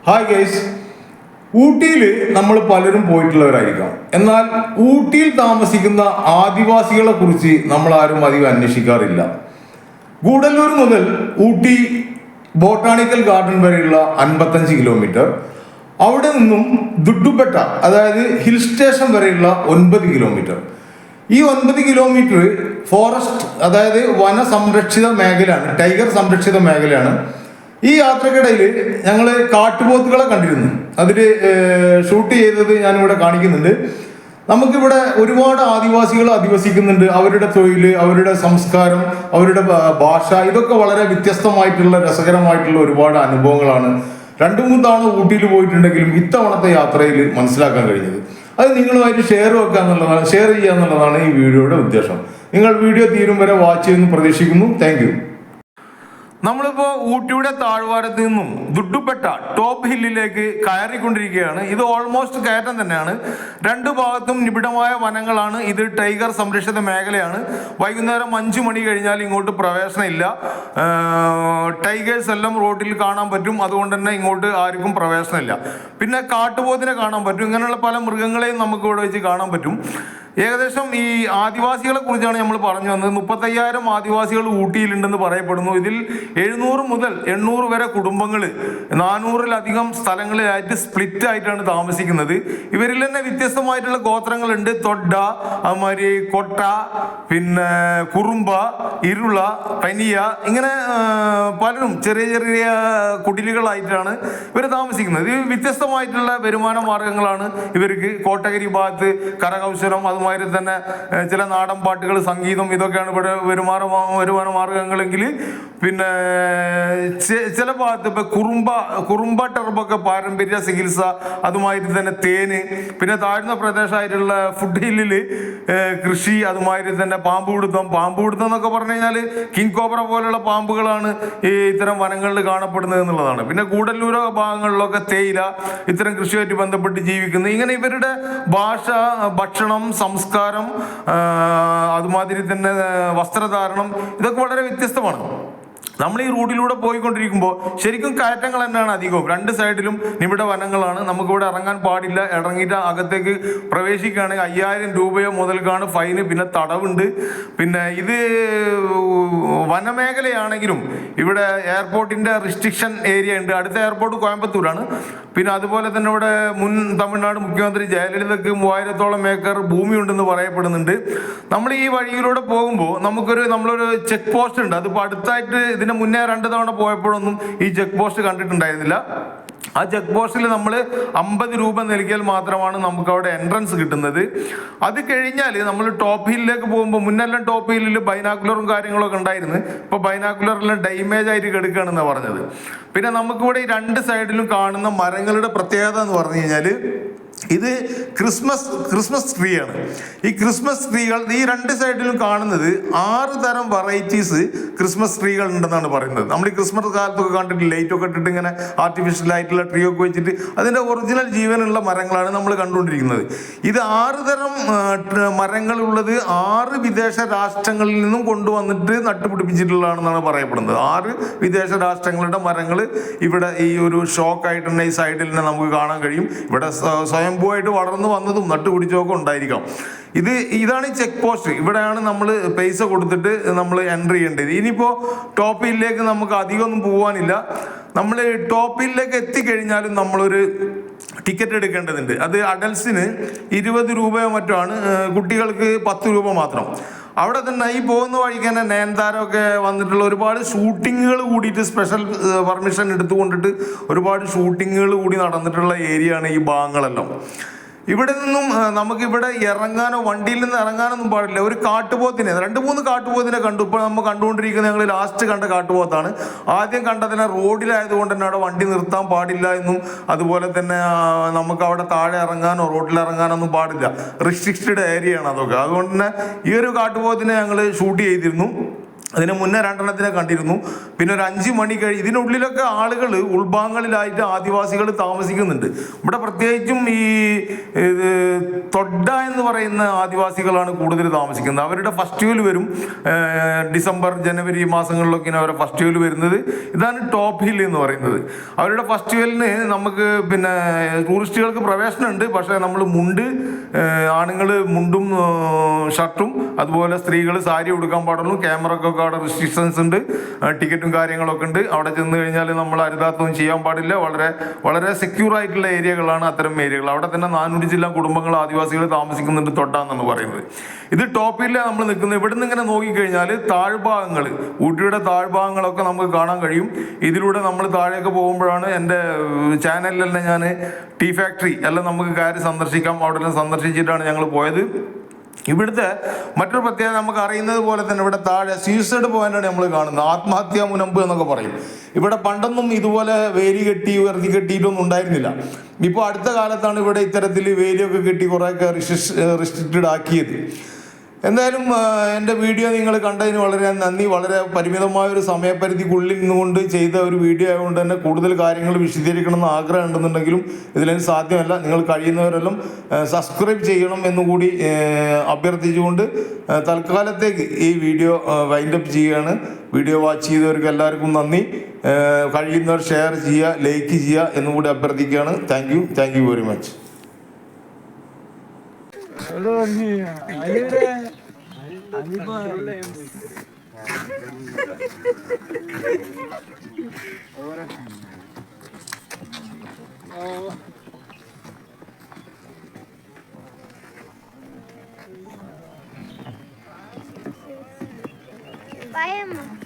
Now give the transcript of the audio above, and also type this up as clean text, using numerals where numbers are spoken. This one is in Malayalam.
ഹായ് ഗൈസ്, ഊട്ടിയിൽ നമ്മൾ പലരും പോയിട്ടുള്ളവരായിരിക്കാം. എന്നാൽ ഊട്ടിയിൽ താമസിക്കുന്ന ആദിവാസികളെ കുറിച്ച് നമ്മൾ ആരും അധികം അന്വേഷിക്കാറില്ല. ഗൂഡല്ലൂർ മുതൽ ഊട്ടി ബോട്ടാണിക്കൽ ഗാർഡൻ വരെയുള്ള 55 കിലോമീറ്റർ, അവിടെ നിന്നും ദുഡ്ഡുപെട്ട അതായത് ഹിൽ സ്റ്റേഷൻ വരെയുള്ള 9 കിലോമീറ്റർ. ഈ 9 കിലോമീറ്റർ ഫോറസ്റ്റ് അതായത് വന സംരക്ഷിത മേഖലയാണ്, ടൈഗർ സംരക്ഷിത മേഖലയാണ്. ഈ യാത്രക്കിടയിൽ ഞങ്ങൾ കാട്ടുപോത്തുകളെ കണ്ടിരുന്നു. അതിൽ ഷൂട്ട് ചെയ്തത് ഞാനിവിടെ കാണിക്കുന്നുണ്ട്. നമുക്കിവിടെ ഒരുപാട് ആദിവാസികൾ അധിവസിക്കുന്നുണ്ട്. അവരുടെ തൊഴിൽ, അവരുടെ സംസ്കാരം, അവരുടെ ഭാഷ, ഇതൊക്കെ വളരെ വ്യത്യസ്തമായിട്ടുള്ള രസകരമായിട്ടുള്ള ഒരുപാട് അനുഭവങ്ങളാണ് 2-3 തവണ ഊട്ടിയിൽ പോയിട്ടുണ്ടെങ്കിലും ഇത്തവണത്തെ യാത്രയിൽ മനസ്സിലാക്കാൻ കഴിഞ്ഞത്. അത് നിങ്ങളുമായിട്ട് ഷെയർ ചെയ്യുക എന്നുള്ളതാണ് ഈ വീഡിയോയുടെ ഉദ്ദേശം. നിങ്ങൾ വീഡിയോ തീരും വരെ വാച്ച് ചെയ്യുമെന്ന് പ്രതീക്ഷിക്കുന്നു. Thank you. നമ്മളിപ്പോൾ ഊട്ടിയുടെ താഴ്വാരത്ത് നിന്നും ദുഡ്ഡുപെട്ട ടോപ്പ് ഹില്ലിലേക്ക് കയറിക്കൊണ്ടിരിക്കുകയാണ്. ഇത് ഓൾമോസ്റ്റ് കയറ്റം തന്നെയാണ്. 2 ഭാഗത്തും നിബിഡമായ വനങ്ങളാണ്. ഇത് ടൈഗർ സംരക്ഷിത മേഖലയാണ്. വൈകുന്നേരം 5 മണി കഴിഞ്ഞാൽ ഇങ്ങോട്ട് പ്രവേശനമില്ല. ടൈഗേഴ്സ് എല്ലാം റോഡിൽ കാണാൻ പറ്റും. അതുകൊണ്ട് തന്നെ ഇങ്ങോട്ട് ആർക്കും പ്രവേശനമില്ല. പിന്നെ കാട്ടുപോത്തിനെ കാണാൻ പറ്റും. ഇങ്ങനെയുള്ള പല മൃഗങ്ങളെയും നമുക്ക് ഇവിടെ വെച്ച് കാണാൻ പറ്റും. ഏകദേശം ഈ ആദിവാസികളെ കുറിച്ചാണ് നമ്മൾ പറഞ്ഞു വന്നത്. 35,000 ആദിവാസികൾ ഊട്ടിയിലുണ്ടെന്ന് പറയപ്പെടുന്നു. ഇതിൽ 700 മുതൽ 800 വരെ കുടുംബങ്ങൾ 400-ലധികം സ്ഥലങ്ങളിലായിട്ട് സ്പ്ലിറ്റ് ആയിട്ടാണ് താമസിക്കുന്നത്. ഇവരിൽ തന്നെ വ്യത്യസ്തമായിട്ടുള്ള ഗോത്രങ്ങളുണ്ട്. തൊഡ, അതുമാതിരി കൊട്ട, പിന്നെ കുറുമ്പ, ഇരുള, പനിയ, ഇങ്ങനെ പലരും ചെറിയ ചെറിയ കുടിലുകളായിട്ടാണ് ഇവർ താമസിക്കുന്നത്. ഇത് വ്യത്യസ്തമായിട്ടുള്ള വരുമാന മാർഗങ്ങളാണ് ഇവർക്ക്. കോട്ടഗിരി ഭാഗത്ത് കരകൗശലം, അതുമാതിരി തന്നെ ചില നാടൻ പാട്ടുകൾ, സംഗീതം, ഇതൊക്കെയാണ് ഇവിടെ വരുമാന മാർഗങ്ങളെങ്കിൽ പിന്നെ ചില ഭാഗത്ത് ഇപ്പൊ കുറുമ്പ ടെർബൊക്കെ പാരമ്പര്യ ചികിത്സ, അതുമാതിരി തന്നെ തേന്, പിന്നെ താഴ്ന്ന പ്രദേശമായിട്ടുള്ള ഫുഡ് ഹില്ലിൽ കൃഷി, അതുമാതിരി തന്നെ പാമ്പുപിടുത്തം എന്നൊക്കെ പറഞ്ഞു കഴിഞ്ഞാൽ കിങ് കോബ്ര പോലുള്ള പാമ്പുകളാണ് ഈ ഇത്തരം വനങ്ങളിൽ കാണപ്പെടുന്നത് എന്നുള്ളതാണ്. പിന്നെ ഗൂഡല്ലൂർ ഭാഗങ്ങളിലൊക്കെ തേയില, ഇത്തരം കൃഷിയുമായിട്ട് ബന്ധപ്പെട്ട് ജീവിക്കുന്നത്. ഇങ്ങനെ ഇവരുടെ ഭാഷ, ഭക്ഷണം, സംസ്കാരം, അതുമാതിരി തന്നെ വസ്ത്രധാരണം, ഇതൊക്കെ വളരെ വ്യത്യസ്തമാണ്. നമ്മൾ ഈ റൂട്ടിലൂടെ പോയിക്കൊണ്ടിരിക്കുമ്പോൾ ശരിക്കും കയറ്റങ്ങൾ തന്നെയാണ് അധികവും. 2 സൈഡിലും നിബിഡ വനങ്ങളാണ്. നമുക്കിവിടെ ഇറങ്ങാൻ പാടില്ല. ഇറങ്ങിയിട്ട് അകത്തേക്ക് പ്രവേശിക്കുകയാണെങ്കിൽ 5,000 രൂപയോ മുതൽക്കാണ് ഫൈന്. പിന്നെ തടവുണ്ട്. പിന്നെ ഇത് വനമേഖലയാണെങ്കിലും ഇവിടെ എയർപോർട്ടിന്റെ റിസ്ട്രിക്ഷൻ ഏരിയ ഉണ്ട്. അടുത്ത എയർപോർട്ട് കോയമ്പത്തൂരാണ്. പിന്നെ അതുപോലെ തന്നെ ഇവിടെ മുൻ തമിഴ്നാട് മുഖ്യമന്ത്രി ജയലളിതയ്ക്ക് 3000-ഓളം ഏക്കർ ഭൂമി ഉണ്ടെന്ന് പറയപ്പെടുന്നുണ്ട്. നമ്മൾ ഈ വഴിയിലൂടെ പോകുമ്പോൾ നമ്മളൊരു ചെക്ക് പോസ്റ്റ് ഉണ്ട്. അതിപ്പോൾ അടുത്തായിട്ട് ഇതിന് മുന്നേ 2 തവണ പോയപ്പോഴൊന്നും ഈ ചെക്ക് പോസ്റ്റ് കണ്ടിട്ടുണ്ടായിരുന്നില്ല. ആ ചെക്ക് പോസ്റ്റിൽ നമ്മൾ 50 രൂപ നൽകിയാൽ മാത്രമാണ് നമുക്ക് അവിടെ എൻട്രൻസ് കിട്ടുന്നത്. അത് കഴിഞ്ഞാൽ നമ്മൾ ടോപ്പ് ഹില്ലിലേക്ക് പോകുമ്പോൾ, മുന്നെല്ലാം ടോപ്പ് ഹില്ലിൽ ബൈനാക്കുലറും കാര്യങ്ങളൊക്കെ ഉണ്ടായിരുന്നു. ഇപ്പോൾ ബൈനാക്കുലറെല്ലാം ഡൈമേജ് ആയിട്ട് കിടക്കുകയാണെന്നാണ് പറഞ്ഞത്. പിന്നെ നമുക്കിവിടെ ഈ 2 സൈഡിലും കാണുന്ന മരങ്ങളുടെ പ്രത്യേകത എന്ന് പറഞ്ഞു കഴിഞ്ഞാൽ ഇത് ക്രിസ്മസ് ട്രീ ആണ്. ഈ ക്രിസ്മസ് ട്രീകൾ ഈ 2 സൈഡിലും കാണുന്നത് 6 തരം വെറൈറ്റീസ് ക്രിസ്മസ് ട്രീകൾ ഉണ്ടെന്നാണ് പറയുന്നത്. നമ്മൾ ഈ ക്രിസ്മസ് കാലത്തൊക്കെ കണ്ടിട്ട് ലൈറ്റൊക്കെ ഇട്ടിട്ട് ഇങ്ങനെ ആർട്ടിഫിഷ്യൽ ആയിട്ടുള്ള ട്രീ ഒക്കെ വെച്ചിട്ട് അതിൻ്റെ ഒറിജിനൽ ജീവനുള്ള മരങ്ങളാണ് നമ്മൾ കണ്ടുകൊണ്ടിരിക്കുന്നത്. ഇത് 6 തരം മരങ്ങളുള്ളത് 6 വിദേശ രാഷ്ട്രങ്ങളിൽ നിന്നും കൊണ്ടുവന്നിട്ട് നട്ടുപിടിപ്പിച്ചിട്ടുള്ളതാണെന്നാണ് പറയപ്പെടുന്നത്. 6 വിദേശ രാഷ്ട്രങ്ങളുടെ മരങ്ങൾ ഇവിടെ ഈ ഒരു ഷോക്കായിട്ട് തന്നെ ഈ സൈഡിൽ തന്നെ നമുക്ക് കാണാൻ കഴിയും. ഇവിടെ സ്വയംഭൂവായിട്ട് വളർന്നു വന്നതും നട്ടുപിടിച്ചതൊക്കെ ഉണ്ടായിരിക്കാം. ഇതാണ് ഈ ചെക്ക് പോസ്റ്റ്. ഇവിടെയാണ് നമ്മൾ പൈസ കൊടുത്തിട്ട് നമ്മൾ എൻട്രി ചെയ്യേണ്ടത്. ഇനിയിപ്പോൾ ടോപ്പ് ഹില്ലിലേക്ക് നമുക്ക് അധികമൊന്നും പോകാനില്ല. നമ്മൾ ടോപ്പ് ഹില്ലിലേക്ക് എത്തിക്കഴിഞ്ഞാലും നമ്മളൊരു ടിക്കറ്റ് എടുക്കേണ്ടതുണ്ട്. അത് അഡൽസിന് 20 രൂപയോ മറ്റോ ആണ്, കുട്ടികൾക്ക് 10 രൂപ മാത്രം. അവിടെ തന്നെ ഈ പോകുന്ന വഴിക്ക് തന്നെ നയൻതാരമൊക്കെ വന്നിട്ടുള്ള ഒരുപാട് ഷൂട്ടിങ്ങുകൾ കൂടിയിട്ട് സ്പെഷ്യൽ പെർമിഷൻ എടുത്തുകൊണ്ടിട്ട് ഒരുപാട് ഷൂട്ടിങ്ങുകൾ കൂടി നടന്നിട്ടുള്ള ഏരിയ ആണ് ഈ ഭാഗങ്ങളെല്ലാം. ഇവിടെ നിന്നും നമുക്കിവിടെ ഇറങ്ങാനോ വണ്ടിയിൽ നിന്ന് ഇറങ്ങാനൊന്നും പാടില്ല. ഒരു കാട്ടുപോത്തിനെ 2-3 കാട്ടുപോത്തിനെ കണ്ടു. ഇപ്പോൾ നമ്മൾ കണ്ടുകൊണ്ടിരിക്കുന്നത് ഞങ്ങൾ ലാസ്റ്റ് കണ്ട കാട്ടുപോത്താണ്. ആദ്യം കണ്ടതിനെ റോഡിലായതുകൊണ്ട് തന്നെ അവിടെ വണ്ടി നിർത്താൻ പാടില്ല എന്നും, അതുപോലെ തന്നെ നമുക്ക് അവിടെ താഴെ ഇറങ്ങാനോ റോഡിൽ ഇറങ്ങാനൊന്നും പാടില്ല. റിസ്ട്രിക്റ്റഡ് ഏരിയ ആണ് അതൊക്കെ. അതുകൊണ്ട് തന്നെ ഈ ഒരു കാട്ടുപോത്തിനെ ഞങ്ങൾ ഷൂട്ട് ചെയ്തിരുന്നു. അതിന് മുന്നേ 2 കണ്ടിരുന്നു. പിന്നെ ഒരു 5 മണി ഇതിനുള്ളിലൊക്കെ ആളുകൾ ഉൾഭാഗങ്ങളിലായിട്ട് ആദിവാസികൾ താമസിക്കുന്നുണ്ട്. ഇവിടെ പ്രത്യേകിച്ചും ഈ തൊഡ്ഡ എന്ന് പറയുന്ന ആദിവാസികളാണ് കൂടുതൽ താമസിക്കുന്നത്. അവരുടെ ഫെസ്റ്റിവൽ വരും ഡിസംബർ ജനുവരി മാസങ്ങളിലൊക്കെയാണ് അവരുടെ ഫെസ്റ്റിവൽ വരുന്നത്. ഇതാണ് ടോപ്പ് ഹിൽ എന്ന് പറയുന്നത്. അവരുടെ ഫെസ്റ്റിവലിന് നമുക്ക് പിന്നെ ടൂറിസ്റ്റുകൾക്ക് പ്രവേശനമുണ്ട്. പക്ഷേ നമ്മൾ ആണുങ്ങൾ മുണ്ടും ഷർട്ടും, അതുപോലെ സ്ത്രീകൾ സാരി ഉടുക്കാൻ പാടുള്ളൂ. ക്യാമറക്കൊക്കെ അവിടെ റെസ്ട്രിക്ഷൻസ് ഉണ്ട്, ടിക്കറ്റും കാര്യങ്ങളൊക്കെ ഉണ്ട്. അവിടെ ചെന്ന് കഴിഞ്ഞാൽ നമ്മൾ അരുതാത്തൊന്നും ചെയ്യാൻ പാടില്ല. വളരെ വളരെ സെക്യൂർ ആയിട്ടുള്ള ഏരിയകളാണ് അത്തരം ഏരിയകൾ. അവിടെ തന്നെ 400 ജില്ലാ കുടുംബങ്ങൾ ആദിവാസികൾ താമസിക്കുന്നുണ്ട് തൊട്ടാന്നാണ് പറയുന്നത്. ഇത് ടോപ്പിലെ നമ്മൾ നിൽക്കുന്നത്. ഇവിടെ നിന്ന് ഇങ്ങനെ നോക്കിക്കഴിഞ്ഞാൽ താഴ്ഭാഗങ്ങൾ, ഊട്ടിയുടെ താഴ്ഭാഗങ്ങളൊക്കെ നമുക്ക് കാണാൻ കഴിയും. ഇതിലൂടെ നമ്മൾ താഴേക്ക് പോകുമ്പോഴാണ് എൻ്റെ ചാനലിൽ തന്നെ ഞാൻ ടീ ഫാക്ടറി എല്ലാം നമുക്ക് കയറി സന്ദർശിക്കാം. അവിടെ സന്ദർശിച്ചിട്ടാണ് ഞങ്ങൾ പോയത്. ഇവിടുത്തെ മറ്റൊരു പ്രത്യേകത നമുക്ക് അറിയുന്നത് പോലെ തന്നെ ഇവിടെ താഴെ സൂയിസൈഡ് പോയിന്റാണ് നമ്മൾ കാണുന്നത്. ആത്മഹത്യാ മുനമ്പ് എന്നൊക്കെ പറയും. ഇവിടെ പണ്ടൊന്നും ഇതുപോലെ വേലി കെട്ടി ഉയർത്തി കെട്ടിയിട്ടൊന്നും ഉണ്ടായിരുന്നില്ല. ഇപ്പോൾ അടുത്ത കാലത്താണ് ഇവിടെ ഇത്തരത്തിൽ വേലിയൊക്കെ കെട്ടി കുറേയൊക്കെ റിസ്ട്രിക്റ്റഡ് ആക്കിയത്. എന്തായാലും എൻ്റെ വീഡിയോ നിങ്ങൾ കണ്ടതിന് വളരെ നന്ദി. വളരെ പരിമിതമായൊരു സമയപരിധിക്കുള്ളിൽ നിന്നുകൊണ്ട് ചെയ്ത ഒരു വീഡിയോ ആയതുകൊണ്ട് തന്നെ കൂടുതൽ കാര്യങ്ങൾ വിശദീകരിക്കണമെന്ന് ആഗ്രഹം ഉണ്ടെന്നുണ്ടെങ്കിലും ഇതിന് സാധ്യമല്ല. നിങ്ങൾ കഴിയുന്നവരെല്ലാം സബ്സ്ക്രൈബ് ചെയ്യണം എന്നുകൂടി അഭ്യർത്ഥിച്ചുകൊണ്ട് തൽക്കാലത്തേക്ക് ഈ വീഡിയോ വൈൻഡപ്പ് ചെയ്യുകയാണ്. വീഡിയോ വാച്ച് ചെയ്തവർക്ക് എല്ലാവർക്കും നന്ദി. കഴിയുന്നവർ ഷെയർ ചെയ്യുക, ലൈക്ക് ചെയ്യുക എന്നുകൂടി അഭ്യർത്ഥിക്കുകയാണ്. Thank you very much. Bye, Emma.